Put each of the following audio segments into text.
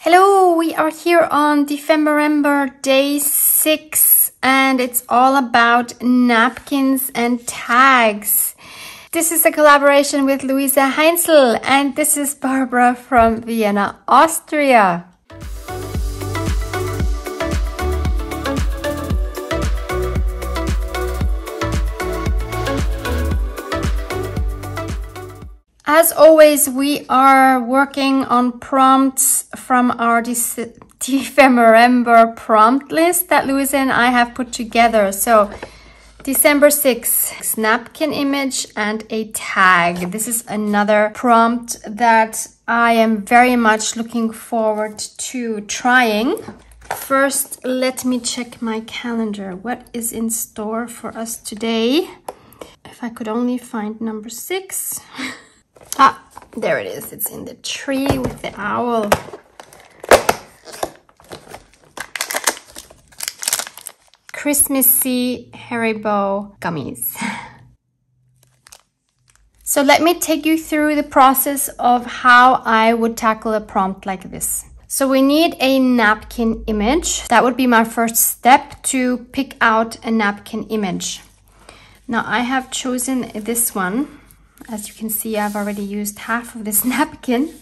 Hello, we are here on DEPHEMEREMBER day 6 and it's all about napkins and tags. This is a collaboration with Luise Heinzl and this is Barbara from Vienna, Austria. As always, we are working on prompts from our DEPHEMEREMBER prompt list that Luise and I have put together. So, December 6th, napkin image and a tag. This is another prompt that I am very much looking forward to trying. First, let me check my calendar. What is in store for us today? If I could only find number 6. Ah, there it is. It's in the tree with the owl. Christmassy Haribo gummies. So let me take you through the process of how I would tackle a prompt like this. So we need a napkin image. That would be my first step to pick out a napkin image. Now I have chosen this one. As you can see, I've already used half of this napkin.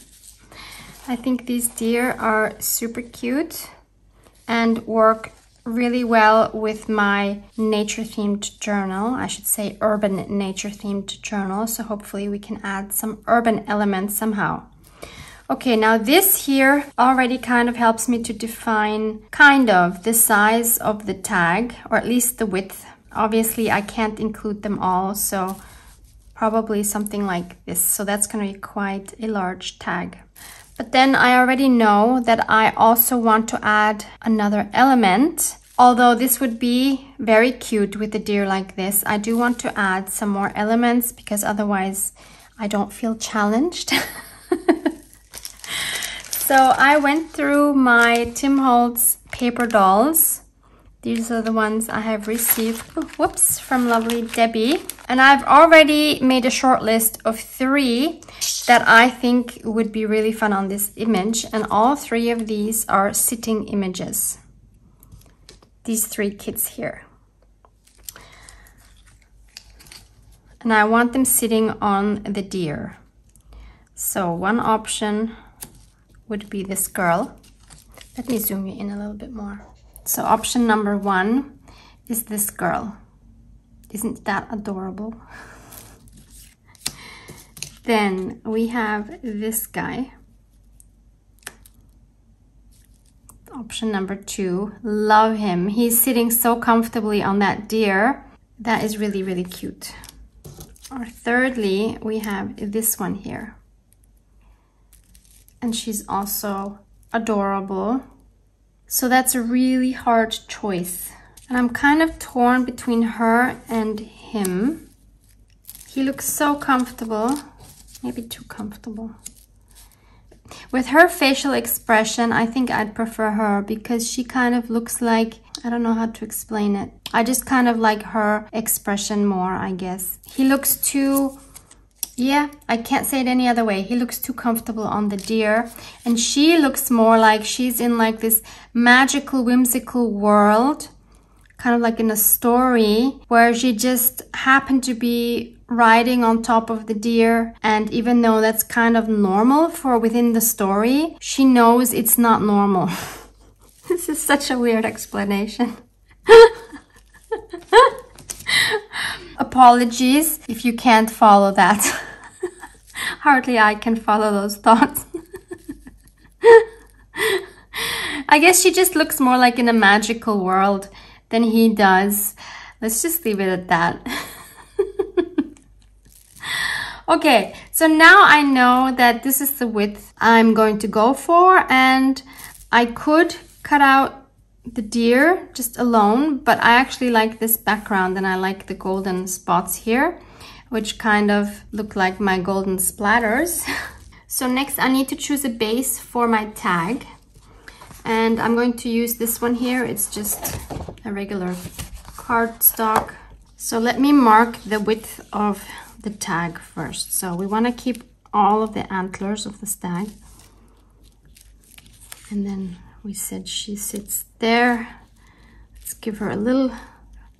I think these deer are super cute and work really well with my nature-themed journal. I should say urban nature-themed journal. So hopefully we can add some urban elements somehow. Okay, now this here already kind of helps me to define kind of the size of the tag, or at least the width. Obviously, I can't include them all, so probably something like this. So that's going to be quite a large tag. But then I already know that I also want to add another element. Although this would be very cute with a deer like this, I do want to add some more elements because otherwise I don't feel challenged. So I went through my Tim Holtz paper dolls. These are the ones I have received, whoops, from lovely Debbie. And I've already made a short list of 3 that I think would be really fun on this image. And all 3 of these are sitting images. These 3 kids here. And I want them sitting on the deer. So one option would be this girl. Let me zoom you in a little bit more. So option number 1 is this girl. Isn't that adorable? Then we have this guy. Option number 2, love him. He's sitting so comfortably on that deer. That is really, really cute. Or thirdly, we have this one here. And she's also adorable. So that's a really hard choice. And I'm kind of torn between her and him. He looks so comfortable. Maybe too comfortable. With her facial expression, I think I'd prefer her because she kind of looks like, I don't know how to explain it. I just kind of like her expression more, I guess. He looks too, yeah, I can't say it any other way. He looks too comfortable on the deer. And she looks more like she's in like this magical, whimsical world. Kind of like in a story where she just happened to be riding on top of the deer. And even though that's kind of normal for within the story, she knows it's not normal. This is such a weird explanation. Apologies if you can't follow that. Hardly I can follow those thoughts. I guess she just looks more like in a magical world than he does. Let's just leave it at that. Okay, so now I know that this is the width I'm going to go for, and I could cut out the deer just alone, but I actually like this background and I like the golden spots here, which kind of look like my golden splatters. So next I need to choose a base for my tag. And I'm going to use this one here. It's just a regular cardstock. So let me mark the width of the tag first. So we want to keep all of the antlers of the stag. And then we said she sits there. Let's give her a little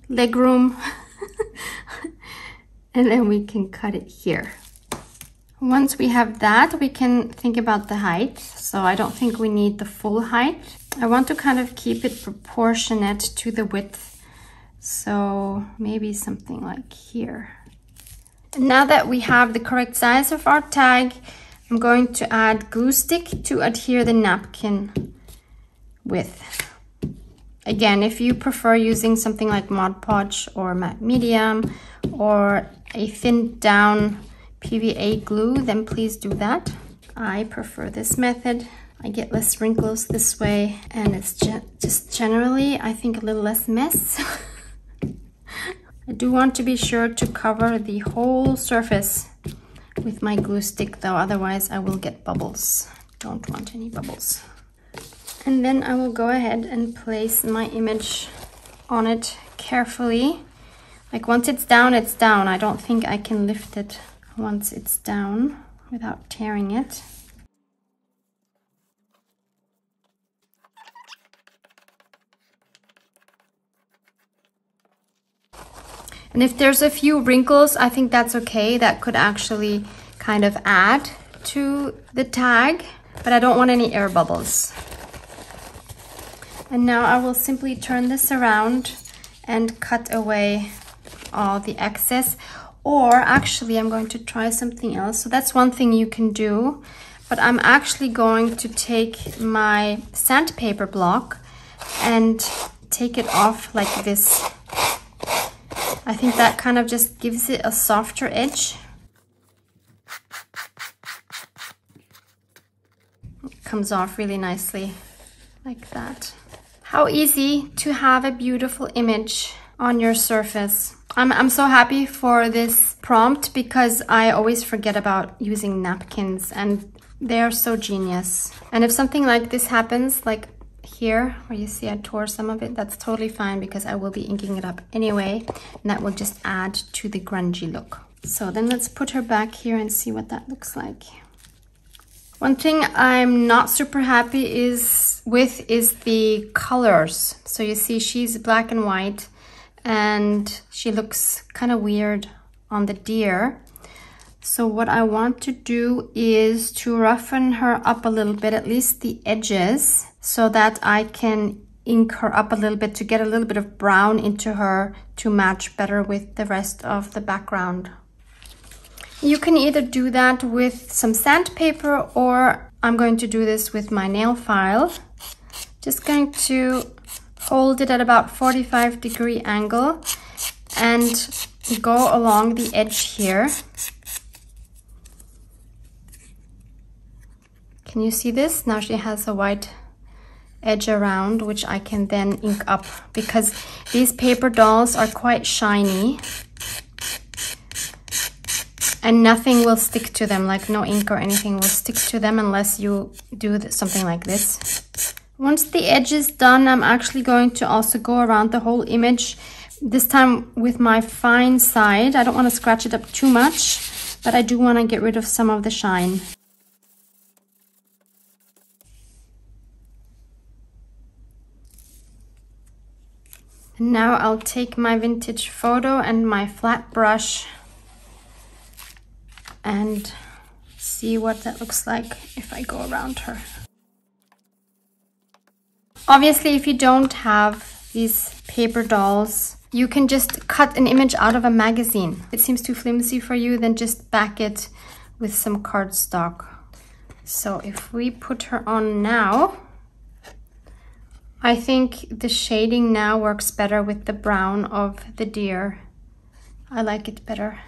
leg room. And then we can cut it here. Once we have that, we can think about the height. So I don't think we need the full height. I want to kind of keep it proportionate to the width. So maybe something like here. And now that we have the correct size of our tag, I'm going to add glue stick to adhere the napkin with. Again, if you prefer using something like Mod Podge or matte medium or a thinned down PVA glue, then please do that. I prefer this method. I get less wrinkles this way, and it's just generally, I think, a little less mess. I do want to be sure to cover the whole surface with my glue stick though, otherwise I will get bubbles. Don't want any bubbles. And then I will go ahead and place my image on it carefully. Like once it's down, it's down. I don't think I can lift it once it's down without tearing it. And if there's a few wrinkles, I think that's okay. That could actually kind of add to the tag, but I don't want any air bubbles. And now I will simply turn this around and cut away all the excess. Or actually, I'm going to try something else. So that's one thing you can do, but I'm actually going to take my sandpaper block and take it off like this. I think that kind of just gives it a softer edge. It comes off really nicely like that. How easy to have a beautiful image on your surface. I'm so happy for this prompt because I always forget about using napkins and they're so genius. And if something like this happens, like here where you see I tore some of it, that's totally fine because I will be inking it up anyway, and that will just add to the grungy look. So then let's put her back here and see what that looks like. One thing I'm not super happy with is the colors. So you see she's black and white and she looks kind of weird on the deer. So what I want to do is to roughen her up a little bit, at least the edges, so that I can ink her up a little bit to get a little bit of brown into her to match better with the rest of the background. You can either do that with some sandpaper, or I'm going to do this with my nail file. Just going to hold it at about 45-degree angle and go along the edge here. Can you see this? Now she has a white edge around, which I can then ink up because these paper dolls are quite shiny and nothing will stick to them, like no ink or anything will stick to them unless you do something like this. Once the edge is done, I'm actually going to also go around the whole image, this time with my fine side. I don't want to scratch it up too much, but I do want to get rid of some of the shine. And now I'll take my vintage photo and my flat brush and see what that looks like if I go around her. Obviously, if you don't have these paper dolls, you can just cut an image out of a magazine. If it seems too flimsy for you, then just back it with some cardstock. So if we put her on now, I think the shading now works better with the brown of the deer. I like it better.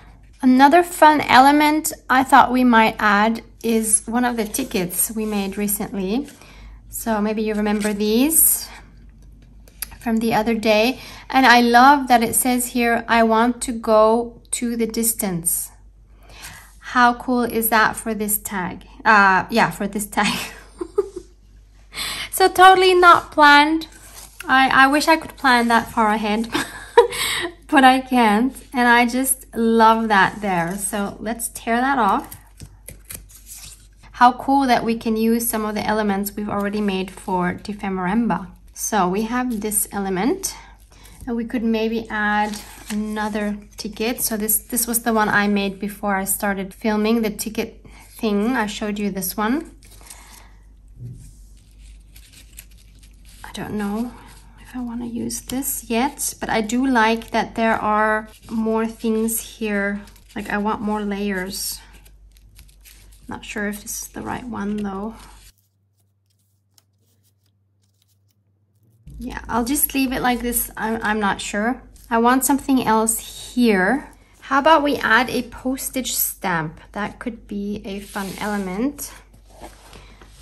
Another fun element I thought we might add is one of the tickets we made recently. So maybe you remember these from the other day. And I love that it says here, I want to go to the distance. How cool is that for this tag? Yeah, for this tag. So totally not planned. I wish I could plan that far ahead, but I can't. And I just love that there. So let's tear that off. how cool that we can use some of the elements we've already made for DEPHEMEREMBER. So we have this element, and we could maybe add another ticket. So this was the one I made before I started filming, the ticket thing. I showed you this one. I don't know if I want to use this yet, but I do like that there are more things here. Like, I want more layers. Not sure if this is the right one though. Yeah, I'll just leave it like this. I'm not sure. I want something else here. How about we add a postage stamp? That could be a fun element.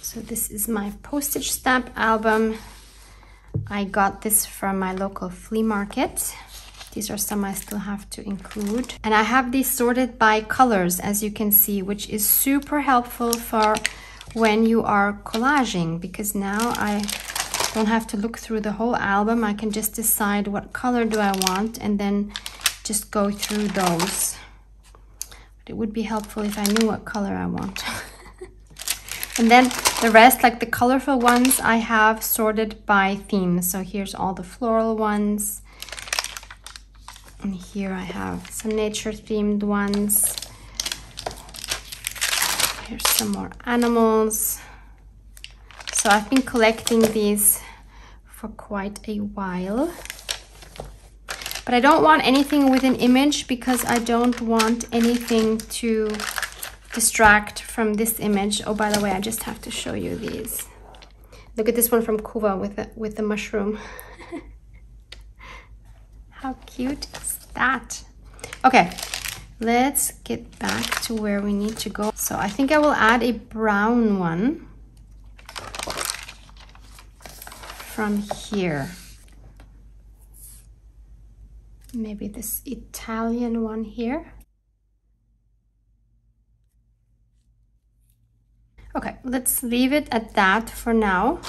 So this is my postage stamp album. I got this from my local flea market. These are some I still have to include. And I have these sorted by colors, as you can see, which is super helpful for when you are collaging, because now I don't have to look through the whole album. I can just decide what color do I want and then just go through those. But it would be helpful if I knew what color I want. And then the rest, like the colorful ones, I have sorted by theme. So here's all the floral ones. And here I have some nature themed ones. Here's some more animals. So I've been collecting these for quite a while. But I don't want anything with an image because I don't want anything to distract from this image. Oh, by the way, I just have to show you these. Look at this one from Kuva with the mushroom. How cute is that? Okay, let's get back to where we need to go. So I think I will add a brown one from here. Maybe this Italian one here. Okay, let's leave it at that for now.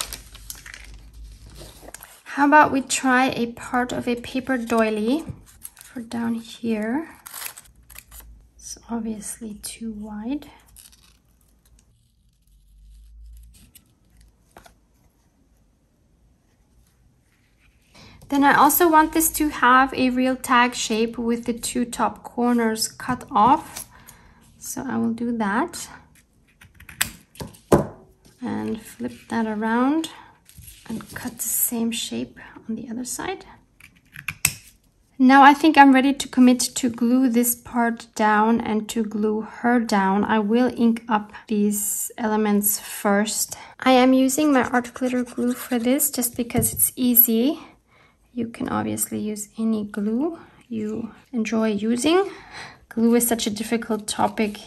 How about we try a part of a paper doily for down here. It's obviously too wide. Then I also want this to have a real tag shape with the two top corners cut off. So I will do that. And flip that around and cut the same shape on the other side. Now I think I'm ready to commit to glue this part down and to glue her down. I will ink up these elements first. I am using my art glitter glue for this just because it's easy. You can obviously use any glue you enjoy using. Glue is such a difficult topic.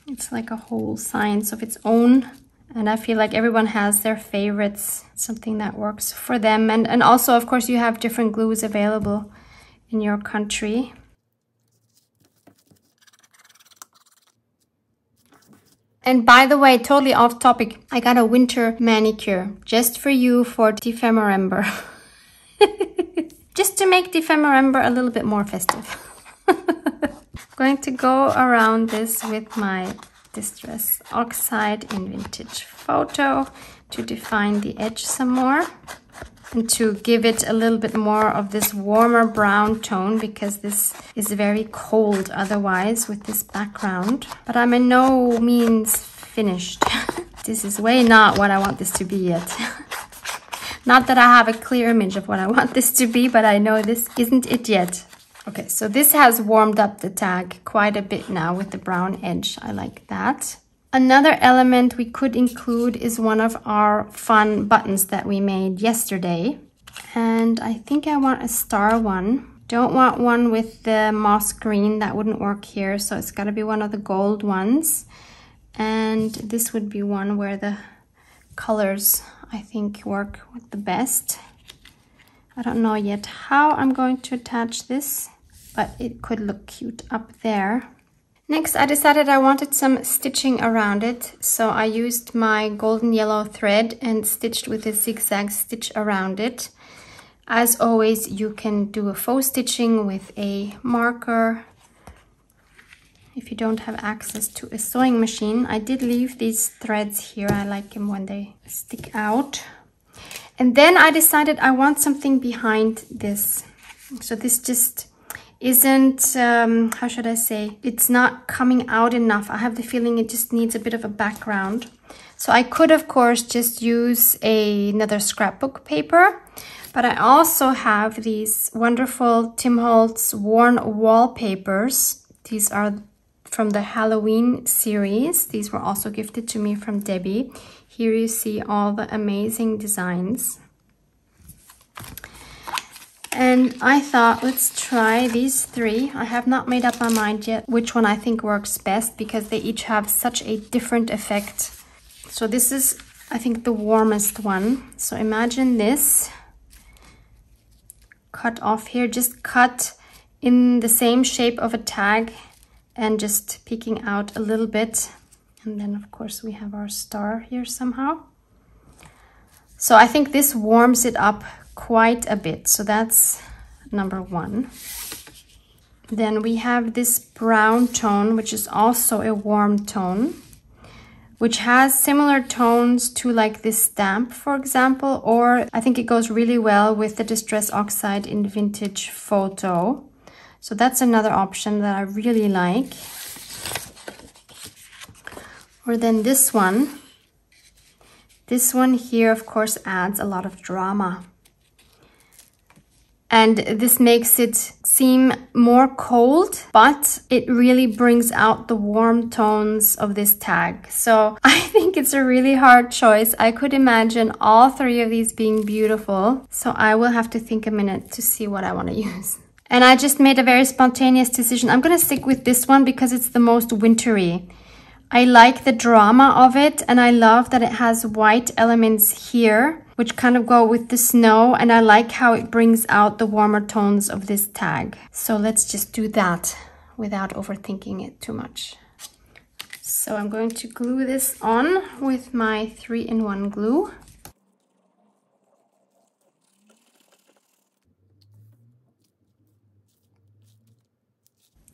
It's like a whole science of its own. And I feel like everyone has their favorites, something that works for them. And also, of course, you have different glues available in your country. And by the way, totally off topic, I got a winter manicure just for you for DEPHEMEREMBER. Just to make DEPHEMEREMBER a little bit more festive. I'm going to go around this with my Distress Oxide in Vintage Photo to define the edge some more and to give it a little bit more of this warmer brown tone, because this is very cold otherwise with this background. But I'm in no means finished. This is way not what I want this to be yet. Not that I have a clear image of what I want this to be, but I know this isn't it yet. Okay, so this has warmed up the tag quite a bit now with the brown edge. I like that. Another element we could include is one of our fun buttons that we made yesterday. And I think I want a star one. Don't want one with the moss green, that wouldn't work here. So it's gotta be one of the gold ones. And this would be one where the colors, I think, work with the best. I don't know yet how I'm going to attach this, but it could look cute up there. Next, I decided I wanted some stitching around it, so I used my golden yellow thread and stitched with a zigzag stitch around it. As always, you can do a faux stitching with a marker if you don't have access to a sewing machine. I did leave these threads here. I like them when they stick out. And then I decided I want something behind this. So this just isn't, how should I say, it's not coming out enough. I have the feeling it just needs a bit of a background. So I could, of course, just use another scrapbook paper, but I also have these wonderful Tim Holtz worn wallpapers. These are from the Halloween series. These were also gifted to me from Debbie. Here you see all the amazing designs. And I thought, let's try these three. I have not made up my mind yet which one I think works best, because they each have such a different effect. So this is, I think, the warmest one. So imagine this. Cut off here, just cut in the same shape of a tag and just peeking out a little bit. And then, of course, we have our star here somehow. So I think this warms it up quite a bit. So that's number one. Then we have this brown tone, which is also a warm tone, which has similar tones to like this stamp, for example, or I think it goes really well with the Distress Oxide in Vintage Photo. So that's another option that I really like. Or then this one. This one here, of course, adds a lot of drama. And this makes it seem more cold, but it really brings out the warm tones of this tag. So I think it's a really hard choice. I could imagine all three of these being beautiful. So I will have to think a minute to see what I want to use. And I just made a very spontaneous decision. I'm going to stick with this one because it's the most wintry. I like the drama of it, and I love that it has white elements here, which kind of go with the snow, and I like how it brings out the warmer tones of this tag. So let's just do that without overthinking it too much. So I'm going to glue this on with my 3-in-1 glue.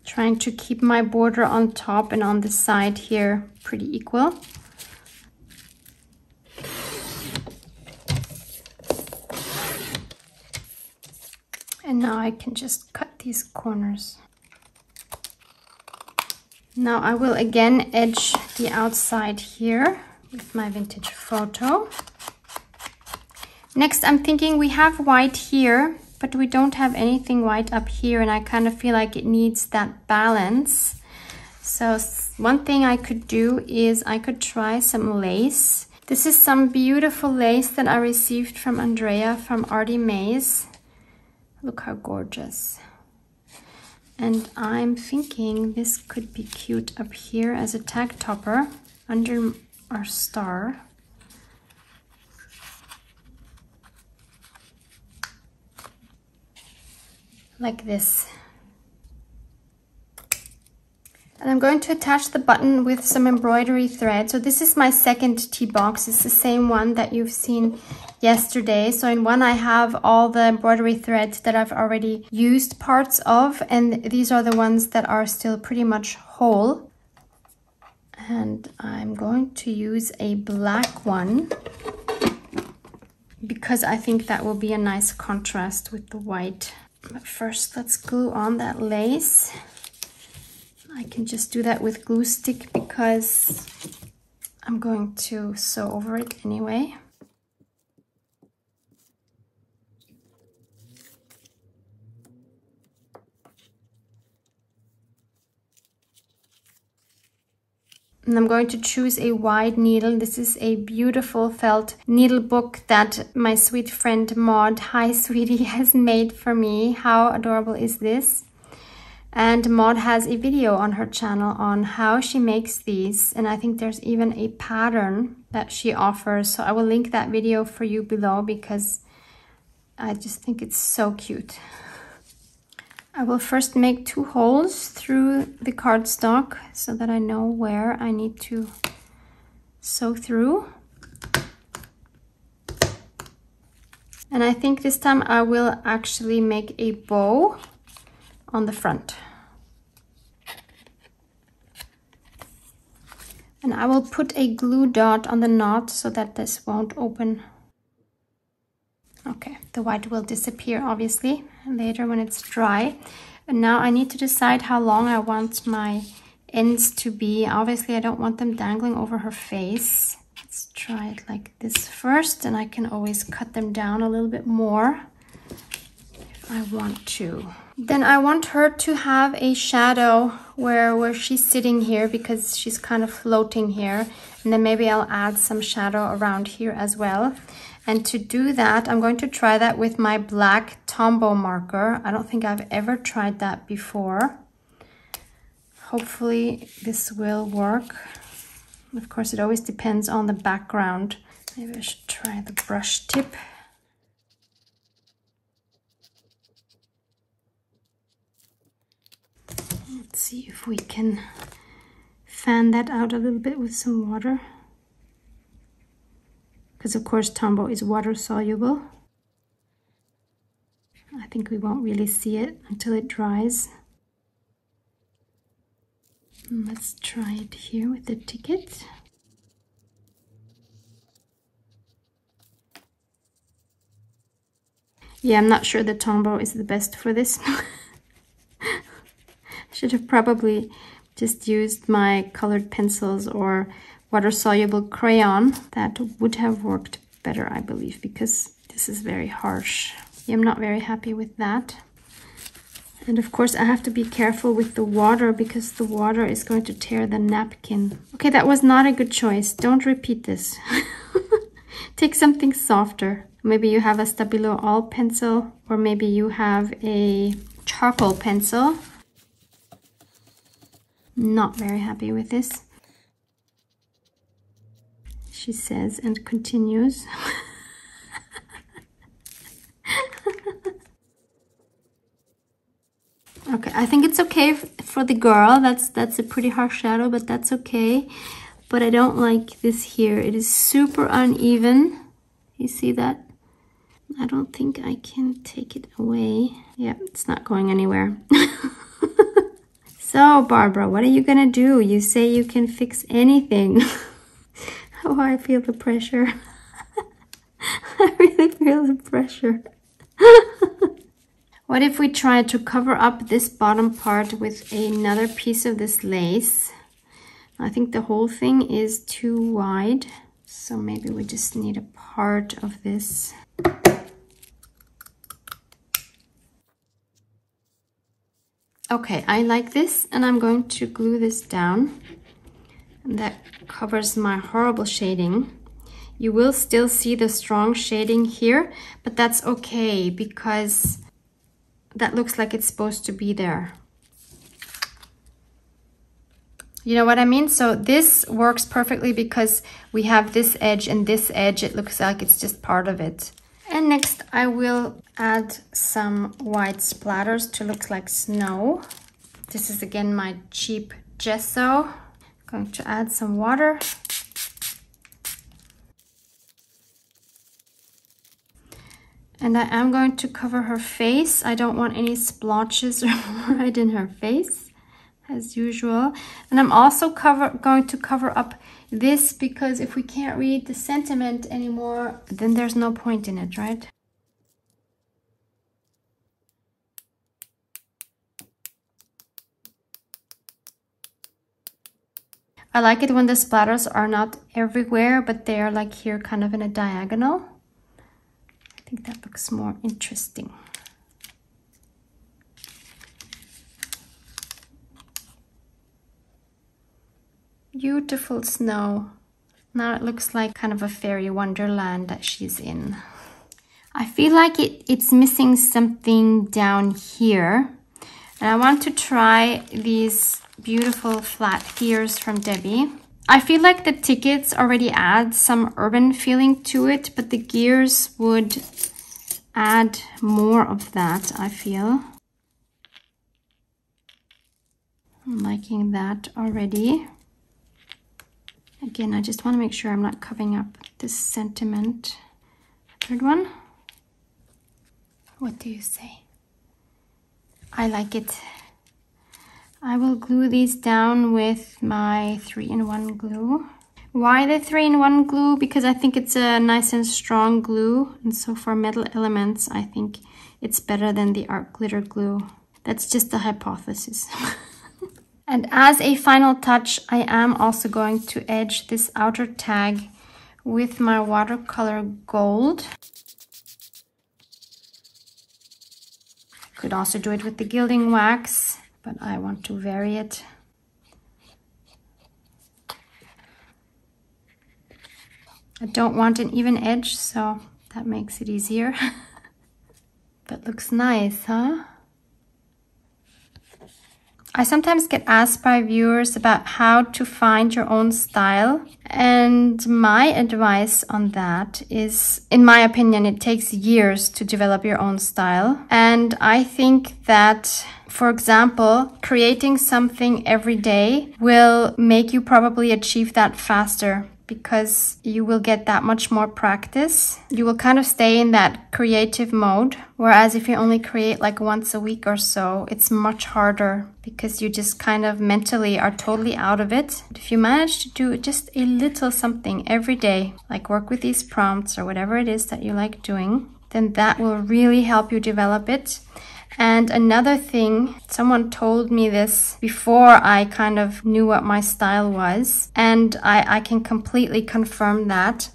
Trying to keep my border on top and on the side here pretty equal. And now I can just cut these corners. Now I will again edge the outside here with my Vintage Photo. Next, I'm thinking we have white here, but we don't have anything white up here, and I kind of feel like it needs that balance. So one thing I could do is I could try some lace. This is some beautiful lace that I received from Andrea from Artie Mays. Look how gorgeous. And I'm thinking this could be cute up here as a tag topper under our star. Like this. And I'm going to attach the button with some embroidery thread. So this is my second tea box. It's the same one that you've seen yesterday. So in one I have all the embroidery threads that I've already used parts of, and these are the ones that are still pretty much whole. And I'm going to use a black one because I think that will be a nice contrast with the white. But first, let's glue on that lace. I can just do that with glue stick because I'm going to sew over it anyway. And I'm going to choose a wide needle. This is a beautiful felt needle book that my sweet friend Maud, hi sweetie, has made for me. How adorable is this? And Maud has a video on her channel on how she makes these. And I think there's even a pattern that she offers. So I will link that video for you below because I just think it's so cute. I will first make 2 holes through the cardstock so that I know where I need to sew through. And I think this time I will actually make a bow on the front. And I will put a glue dot on the knot so that this won't open. Okay, the white will disappear obviously later when it's dry. And now I need to decide how long I want my ends to be. Obviously I don't want them dangling over her face. Let's try it like this first, and I can always cut them down a little bit more if I want to. Then I want her to have a shadow where she's sitting here, because she's kind of floating here. And then maybe I'll add some shadow around here as well. And to do that, I'm going to try that with my black Tombow marker. I don't think I've ever tried that before. Hopefully this will work. Of course, it always depends on the background. Maybe I should try the brush tip. Let's see if we can fan that out a little bit with some water. Because of course Tombow is water soluble. I think we won't really see it until it dries. Let's try it here with the ticket. Yeah, I'm not sure the Tombow is the best for this. Should have probably just used my colored pencils or water-soluble crayon. That would have worked better, I believe, because this is very harsh. Yeah, I'm not very happy with that. And of course I have to be careful with the water, because the water is going to tear the napkin. Okay, that was not a good choice. Don't repeat this. Take something softer. Maybe you have a Stabilo All pencil, or maybe you have a charcoal pencil. Not very happy with this, she says, and continues. Okay, I think it's okay for the girl. That's a pretty harsh shadow, but that's okay. But I don't like this here. It is super uneven. You see that? I don't think I can take it away. Yeah, it's not going anywhere. So, Barbara, what are you gonna do? You say you can fix anything. Oh, I feel the pressure. I really feel the pressure. What if we try to cover up this bottom part with another piece of this lace? I think the whole thing is too wide, so maybe we just need a part of this. Okay, I like this, and I'm going to glue this down. And that covers my horrible shading. You will still see the strong shading here, but that's okay, because that looks like it's supposed to be there. You know what I mean? So this works perfectly because we have this edge and this edge. It looks like it's just part of it. And next I will add some white splatters to look like snow. This is again my cheap gesso. I'm going to add some water. And I am going to cover her face. I don't want any splotches right in her face, as usual. And I'm also going to cover up this, because if we can't read the sentiment anymore, then there's no point in it, right? I like it when the splatters are not everywhere, but they are like here, kind of in a diagonal. I think that looks more interesting. Beautiful snow. Now it looks like kind of a fairy wonderland that she's in. I feel like it's missing something down here. And I want to try these beautiful flat gears from Debbie. I feel like the tickets already add some urban feeling to it, but the gears would add more of that, I feel. I'm liking that already. Again, I just want to make sure I'm not covering up this sentiment. Third one. What do you say? I like it. I will glue these down with my 3-in-1 glue. Why the 3-in-1 glue? Because I think it's a nice and strong glue. And so for metal elements, I think it's better than the art glitter glue. That's just a hypothesis. And as a final touch, I am also going to edge this outer tag with my watercolor gold. Could also do it with the gilding wax, but I want to vary it. I don't want an even edge, so that makes it easier. But looks nice, huh? I sometimes get asked by viewers about how to find your own style. And my advice on that is, in my opinion, it takes years to develop your own style. And I think that, for example, creating something every day will make you probably achieve that faster, because you will get that much more practice. You will kind of stay in that creative mode. Whereas if you only create like once a week or so, it's much harder because you just kind of mentally are totally out of it. But if you manage to do just a little something every day, like work with these prompts or whatever it is that you like doing, then that will really help you develop it. And another thing, someone told me this before I kind of knew what my style was, and I can completely confirm that.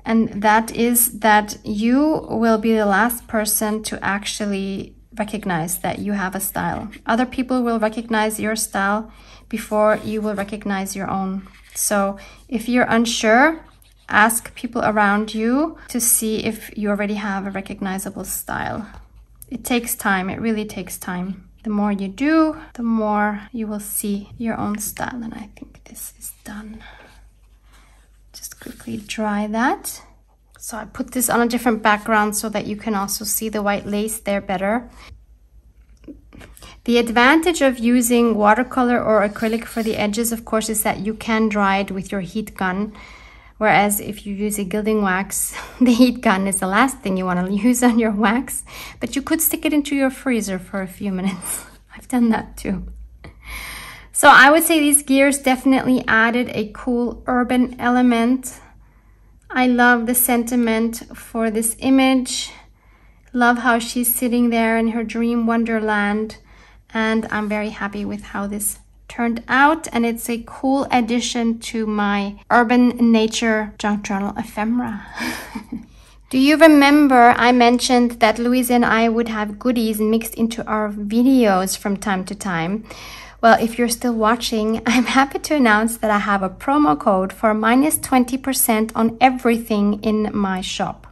And that is that you will be the last person to actually recognize that you have a style. Other people will recognize your style before you will recognize your own. So if you're unsure, ask people around you to see if you already have a recognizable style. It takes time, it really takes time. The more you do, the more you will see your own style. And I think this is done. Just quickly dry that. So I put this on a different background so that you can also see the white lace there better. The advantage of using watercolor or acrylic for the edges, of course, is that you can dry it with your heat gun. Whereas if you use a gilding wax, the heat gun is the last thing you want to use on your wax. But you could stick it into your freezer for a few minutes. I've done that too. So I would say these gears definitely added a cool urban element. I love the sentiment for this image. Love how she's sitting there in her dream wonderland. And I'm very happy with how this turned out, and it's a cool addition to my urban nature junk journal ephemera. Do you remember I mentioned that Luise and I would have goodies mixed into our videos from time to time? Well, if you're still watching, I'm happy to announce that I have a promo code for minus 20% on everything in my shop.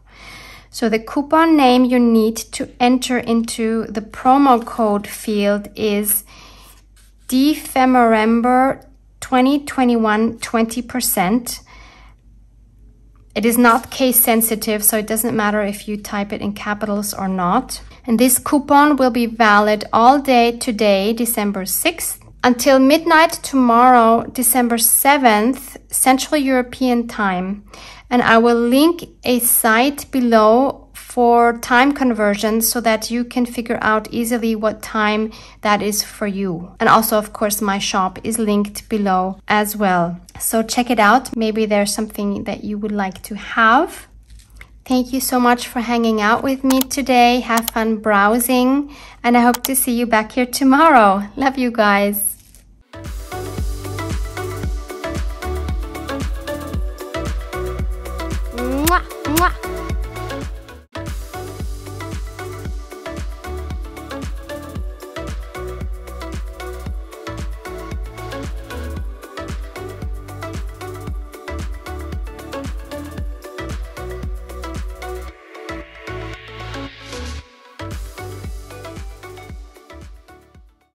So the coupon name you need to enter into the promo code field is DEPHEMEREMBER 2021 20%. It is not case sensitive, so it doesn't matter if you type it in capitals or not. And this coupon will be valid all day today, December 6th, until midnight tomorrow, December 7th, Central European time. And I will link a site below for time conversion so that you can figure out easily what time that is for you. And also, of course, my shop is linked below as well. So check it out. Maybe there's something that you would like to have. Thank you so much for hanging out with me today. Have fun browsing, and I hope to see you back here tomorrow. Love you guys.